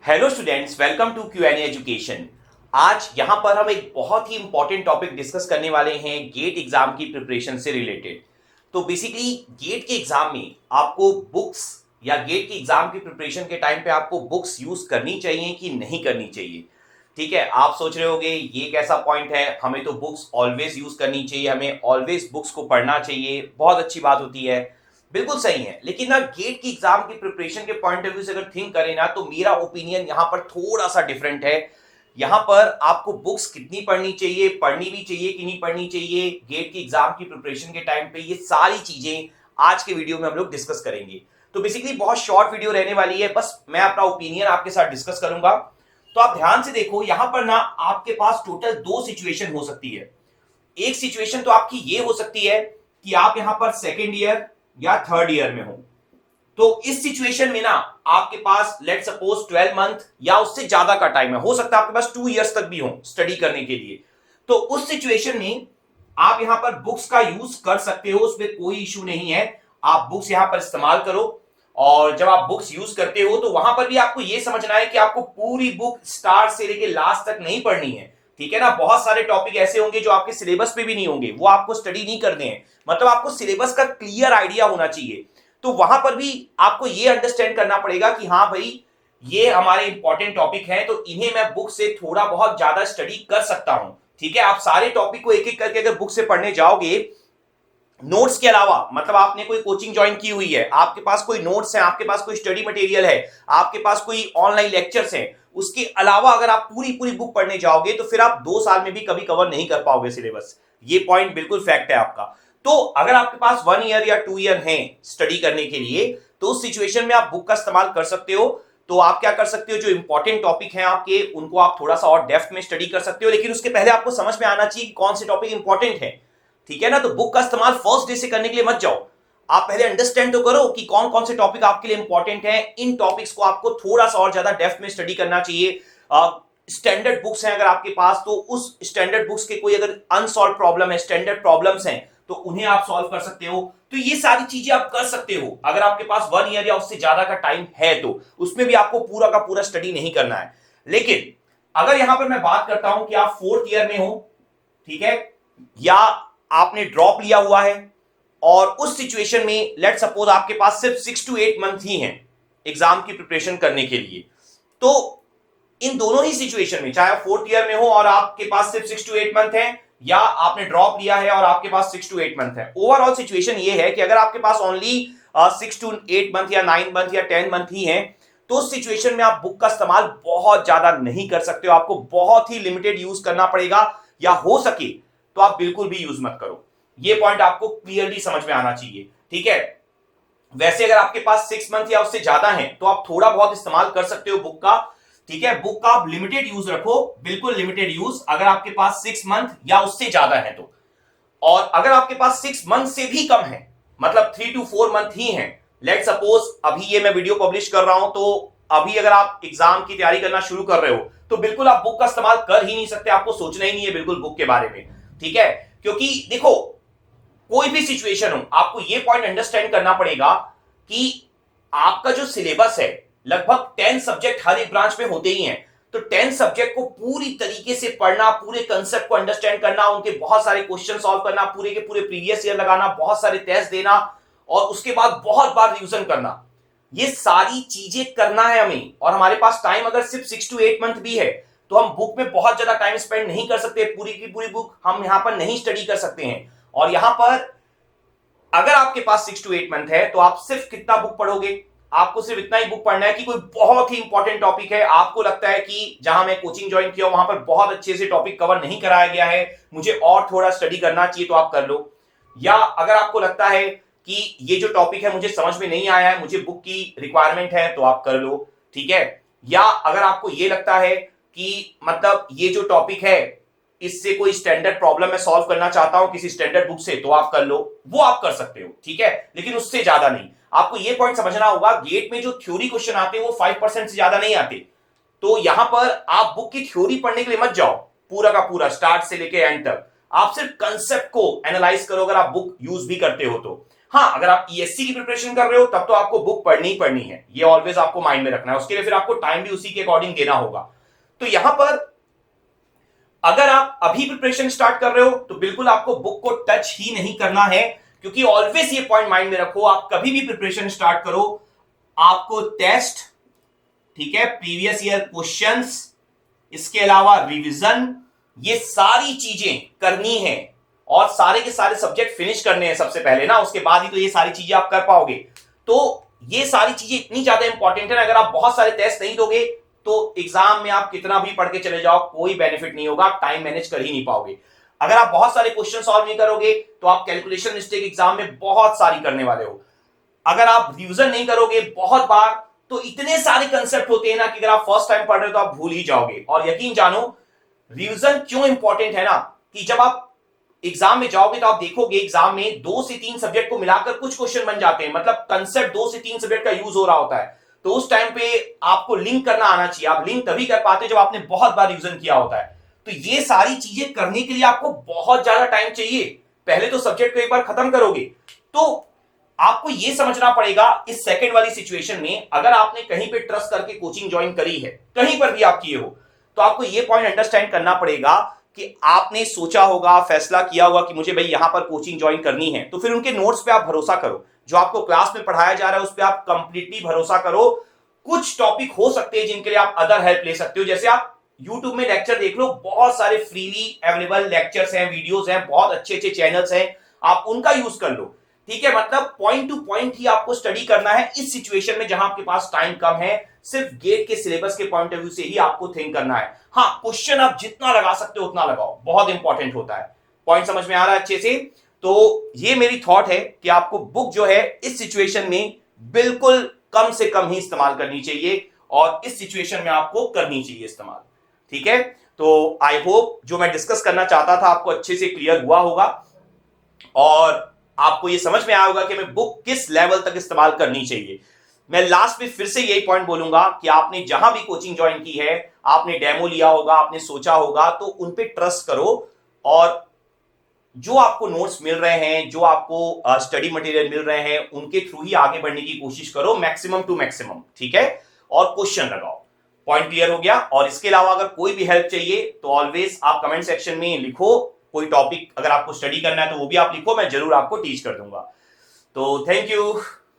Hello students, welcome to QNA education. आज यहां पर हम एक बहुत ही इंपॉर्टेंट टॉपिक डिस्कस करने वाले हैं गेट एग्जाम की प्रिपरेशन से रिलेटेड। तो बेसिकली गेट के एग्जाम में आपको बुक्स या गेट के एग्जाम की प्रिपरेशन के टाइम पे आपको बुक्स यूज करनी चाहिए कि नहीं करनी चाहिए। ठीक है, आप सोच रहे होंगे ये कैसा पॉइंट है, हमें तो बुक्स ऑलवेज यूज करनी चाहिए, हमें ऑलवेज बुक्स को पढ़ना चाहिए, बहुत अच्छी बात होती है। बिल्कुल सही है, लेकिन ना गेट की एग्जाम की प्रिपरेशन के पॉइंट ऑफ व्यू से अगर थिंक करें ना, तो मेरा ओपिनियन यहां पर थोड़ा सा डिफरेंट है। यहां पर आपको बुक्स कितनी पढ़नी चाहिए, पढ़नी भी चाहिए कि नहीं पढ़नी चाहिए गेट की एग्जाम की प्रिपरेशन के टाइम पे, ये सारी चीजें आज के वीडियो में हम लोग डिस्कस करेंगे। तो बेसिकली बहुत शॉर्ट वीडियो रहने वाली है, बस मैं अपना ओपिनियन आपके साथ डिस्कस करूंगा। तो आप ध्यान से देखो, यहां पर ना आपके पास टोटल दो सिचुएशन हो सकती है। एक सिचुएशन तो आपकी ये हो सकती है कि आप यहां पर सेकेंड ईयर या थर्ड ईयर में हो। तो इस सिचुएशन में ना आपके पास लेट सपोज 12 मंथ या उससे ज्यादा का टाइम है, हो सकता है आपके पास 2 इयर्स तक भी हो स्टडी करने के लिए। तो उस सिचुएशन में आप यहां पर बुक्स का यूज कर सकते हो, उसमें कोई इशू नहीं है। आप बुक्स यहां पर इस्तेमाल करो, और जब आप बुक्स यूज करते हो तो वहां पर भी आपको यह समझना है कि आपको पूरी बुक स्टार्ट से लेकर लास्ट तक नहीं पढ़नी है। ठीक है ना, बहुत सारे टॉपिक ऐसे होंगे जो आपके सिलेबस पे भी नहीं होंगे, वो आपको स्टडी नहीं करने हैं। मतलब आपको सिलेबस का क्लियर आइडिया होना चाहिए। तो वहां पर भी आपको ये अंडरस्टैंड करना पड़ेगा कि हाँ भाई, ये हमारे इंपॉर्टेंट टॉपिक हैं, तो इन्हें मैं बुक से थोड़ा बहुत ज्यादा स्टडी कर सकता हूं। ठीक है, आप सारे टॉपिक को एक एक करके अगर बुक से पढ़ने जाओगे, नोट्स के अलावा, मतलब आपने कोई कोचिंग ज्वाइन की हुई है, आपके पास कोई नोट्स हैं, आपके पास कोई स्टडी मटेरियल है, आपके पास कोई ऑनलाइन लेक्चर्स हैं, उसके अलावा अगर आप पूरी पूरी बुक पढ़ने जाओगे तो फिर आप 2 साल में भी कभी कवर नहीं कर पाओगे सिलेबस। ये पॉइंट बिल्कुल फैक्ट है आपका। तो अगर आपके पास 1 ईयर या 2 ईयर है स्टडी करने के लिए, तो उस सिचुएशन में आप बुक का इस्तेमाल कर सकते हो। तो आप क्या कर सकते हो, जो इंपॉर्टेंट टॉपिक हैं आपके, उनको आप थोड़ा सा और डेप्थ में स्टडी कर सकते हो, लेकिन उसके पहले आपको समझ में आना चाहिए कि कौन से टॉपिक इंपॉर्टेंट है। ठीक है ना, तो बुक का इस्तेमाल फर्स्ट डे से करने के लिए मत जाओ। आप पहले अंडरस्टैंड तो करो कि कौन कौन से टॉपिक आपके लिए इंपॉर्टेंट हैं। इन टॉपिक्स को आपको थोड़ा सा और ज्यादा डेप्थ में स्टडी करना चाहिए। स्टैंडर्ड बुक्स हैं अगर आपके पास, तो उस स्टैंडर्ड बुक्स के कोई अगर अनसॉल्व प्रॉब्लम है, स्टैंडर्ड प्रॉब्लम्स हैं, तो उन्हें आप सॉल्व कर सकते हो। तो ये सारी चीजें आप कर सकते हो अगर आपके पास 1 ईयर या उससे ज्यादा का टाइम है। तो उसमें भी आपको पूरा का पूरा स्टडी नहीं करना है। लेकिन अगर यहां पर मैं बात करता हूं कि आप 4th ईयर में हो, ठीक है, या आपने ड्रॉप लिया हुआ है, और उस सिचुएशन में लेट सपोज आपके पास सिर्फ 6 to 8 मंथ ही हैं एग्जाम की प्रिपरेशन करने के लिए, तो इन दोनों ही सिचुएशन में, चाहे आप 4th ईयर में हो और आपके पास सिर्फ 6 to 8 मंथ है, या आपने ड्रॉप लिया है और आपके पास 6 to 8 मंथ है, ओवरऑल सिचुएशन ये है कि अगर आपके पास ओनली 6 to 8 मंथ या 9 मंथ या 10 मंथ ही है, तो उस सिचुएशन में आप बुक का इस्तेमाल बहुत ज्यादा नहीं कर सकते हो। आपको बहुत ही लिमिटेड यूज करना पड़ेगा, या हो सके तो आप बिल्कुल भी यूज मत करो। ये पॉइंट आपको क्लियरली समझ में आना चाहिए। ठीक है, वैसे अगर आपके पास 6 मंथ या उससे ज्यादा है तो आप थोड़ा बहुत इस्तेमाल कर सकते हो बुक का। ठीक है, बुक का आप लिमिटेड यूज रखो, बिल्कुल लिमिटेड यूज, अगर आपके पास 6 मंथ या उससे ज्यादा है तो। और अगर आपके पास 6 मंथ से भी कम है, मतलब 3 to 4 मंथ ही है, लेट सपोज अभी ये मैं वीडियो पब्लिश कर रहा हूं, तो अभी अगर आप एग्जाम की तैयारी करना शुरू कर रहे हो, तो बिल्कुल आप बुक का इस्तेमाल कर ही नहीं सकते, आपको सोचना ही नहीं है बिल्कुल बुक के बारे में। ठीक है, क्योंकि देखो, कोई भी सिचुएशन हो, आपको यह पॉइंट अंडरस्टैंड करना पड़ेगा कि आपका जो सिलेबस है, लगभग 10 सब्जेक्ट हर एक ब्रांच में होते ही हैं। तो 10 सब्जेक्ट को पूरी तरीके से पढ़ना, पूरे कंसेप्ट को अंडरस्टैंड करना, उनके बहुत सारे क्वेश्चन सॉल्व करना, पूरे के पूरे प्रीवियस ईयर लगाना, बहुत सारे टेस्ट देना, और उसके बाद बहुत बार रिवीजन करना, ये सारी चीजें करना है हमें। और हमारे पास टाइम अगर सिर्फ 6 to 8 मंथ भी है, तो हम बुक में बहुत ज्यादा टाइम स्पेंड नहीं कर सकते, पूरी की पूरी बुक हम यहां पर नहीं स्टडी कर सकते हैं। और यहां पर अगर आपके पास 6 to 8 मंथ है, तो आप सिर्फ कितना बुक पढ़ोगे, आपको सिर्फ इतना ही बुक पढ़ना है कि कोई बहुत ही इंपॉर्टेंट टॉपिक है, आपको लगता है कि जहां मैं कोचिंग ज्वाइन किया वहां पर बहुत अच्छे से टॉपिक कवर नहीं कराया गया है, मुझे और थोड़ा स्टडी करना चाहिए, तो आप कर लो। या अगर आपको लगता है कि ये जो टॉपिक है मुझे समझ में नहीं आया है, मुझे बुक की रिक्वायरमेंट है, तो आप कर लो। ठीक है, या अगर आपको ये लगता है कि मतलब ये जो टॉपिक है, इससे कोई स्टैंडर्ड प्रॉब्लम मैं सॉल्व करना चाहता हूं किसी स्टैंडर्ड बुक से, तो आप कर लो, वो आप कर सकते हो। ठीक है, लेकिन उससे ज्यादा नहीं। आपको ये पॉइंट समझना होगा, गेट में जो थ्योरी क्वेश्चन आते हैं वो 5% से ज्यादा नहीं आते। तो यहां पर आप बुक की थ्योरी पढ़ने के लिए मत जाओ, पूरा का पूरा स्टार्ट से लेके एंड तक। आप सिर्फ कंसेप्ट को एनालाइज करो, अगर आप बुक यूज भी करते हो तो। हाँ, अगर आप ईएससी की प्रिपरेशन कर रहे हो तब तो आपको बुक पढ़नी ही पढ़नी है, ये ऑलवेज आपको माइंड में रखना है। उसके लिए फिर आपको टाइम भी उसी के अकॉर्डिंग देना होगा। तो यहां पर अगर आप अभी प्रिपरेशन स्टार्ट कर रहे हो तो बिल्कुल आपको बुक को टच ही नहीं करना है, क्योंकि ऑलवेज ये पॉइंट माइंड में रखो, आप कभी भी प्रिपरेशन स्टार्ट करो, आपको टेस्ट, ठीक है, प्रीवियस ईयर क्वेश्चंस, इसके अलावा रिवीजन, ये सारी चीजें करनी है और सारे के सारे सब्जेक्ट फिनिश करने हैं सबसे पहले ना, उसके बाद ही तो ये सारी चीजें आप कर पाओगे। तो ये सारी चीजें इतनी ज्यादा इंपॉर्टेंट है ना, अगर आप बहुत सारे टेस्ट नहीं दोगे तो एग्जाम में आप कितना भी पढ़ के चले जाओ कोई बेनिफिट नहीं होगा, टाइम मैनेज कर ही नहीं पाओगे। अगर आप बहुत सारे क्वेश्चन सॉल्व नहीं करोगे तो आप कैलकुलेशन मिस्टेक एग्जाम में बहुत सारी करने वाले हो। अगर आप रिवीजन नहीं करोगे बहुत बार तो इतने सारे कंसेप्ट होते हैं ना कि अगर आप फर्स्ट टाइम पढ़ रहे हो तो आप भूल ही जाओगे। और यकीन जानो रिवीजन क्यों इंपॉर्टेंट है ना, कि जब आप एग्जाम में जाओगे तो आप देखोगे एग्जाम में 2 से 3 सब्जेक्ट को मिलाकर कुछ क्वेश्चन बन जाते हैं, मतलब कंसेप्ट 2 से 3 सब्जेक्ट का यूज हो रहा होता है। तो उस टाइम पे आपको लिंक करना आना चाहिए, आप लिंक तभी कर पाते जब आपने बहुत बार रिवीजन किया होता है। तो ये सारी चीजें करने के लिए आपको बहुत ज्यादा टाइम चाहिए। पहले तो सब्जेक्ट को एक बार खत्म करोगे तो आपको यह समझना पड़ेगा इस सेकंड वाली सिचुएशन में, अगर आपने कहीं पे ट्रस्ट करके कोचिंग ज्वाइन करी है, कहीं पर भी आप किए हो, तो आपको यह पॉइंट अंडरस्टैंड करना पड़ेगा कि आपने सोचा होगा, फैसला किया होगा कि मुझे भाई यहां पर कोचिंग ज्वाइन करनी है, तो फिर उनके नोट्स पे आप भरोसा करो, जो आपको क्लास में पढ़ाया जा रहा है उस पर आप कंप्लीटली भरोसा करो। कुछ टॉपिक हो सकते हैं जिनके लिए आप अदर हेल्प ले सकते हो, जैसे आप YouTube में लेक्चर देख लो, बहुत सारे फ्रीली अवेलेबल लेक्चर्स हैं, वीडियोस हैं, बहुत अच्छे अच्छे चैनल्स हैं, आप उनका यूज कर लो। ठीक है, मतलब पॉइंट टू पॉइंट ही आपको स्टडी करना है इस सिचुएशन में जहां आपके पास टाइम कम है। सिर्फ गेट के सिलेबस के पॉइंट ऑफ व्यू से ही आपको थिंक करना है। हाँ, क्वेश्चन आप जितना लगा सकते हो उतना लगाओ, बहुत इंपॉर्टेंट होता है। पॉइंट समझ में आ रहा है अच्छे से? तो ये मेरी थॉट है कि आपको बुक जो है इस सिचुएशन में बिल्कुल कम से कम ही इस्तेमाल करनी चाहिए और इस सिचुएशन में आपको करनी चाहिए इस्तेमाल। ठीक है, तो आई होप जो मैं डिस्कस करना चाहता था आपको अच्छे से क्लियर हुआ होगा और आपको यह समझ में आया होगा कि मैं बुक किस लेवल तक इस्तेमाल करनी चाहिए। मैं लास्ट में फिर से यही पॉइंट बोलूंगा कि आपने जहां भी कोचिंग ज्वाइन की है, आपने डेमो लिया होगा, आपने सोचा होगा, तो उन पे ट्रस्ट करो और जो आपको नोट्स मिल रहे हैं, जो आपको स्टडी मटेरियल मिल रहे हैं, उनके थ्रू ही आगे बढ़ने की कोशिश करो मैक्सिमम टू मैक्सिमम। ठीक है, और क्वेश्चन लगाओ। पॉइंट क्लियर हो गया? और इसके अलावा अगर कोई भी हेल्प चाहिए तो ऑलवेज आप कमेंट सेक्शन में लिखो, कोई टॉपिक अगर आपको स्टडी करना है तो वो भी आप लिखो, मैं जरूर आपको टीच कर दूंगा। तो थैंक यू।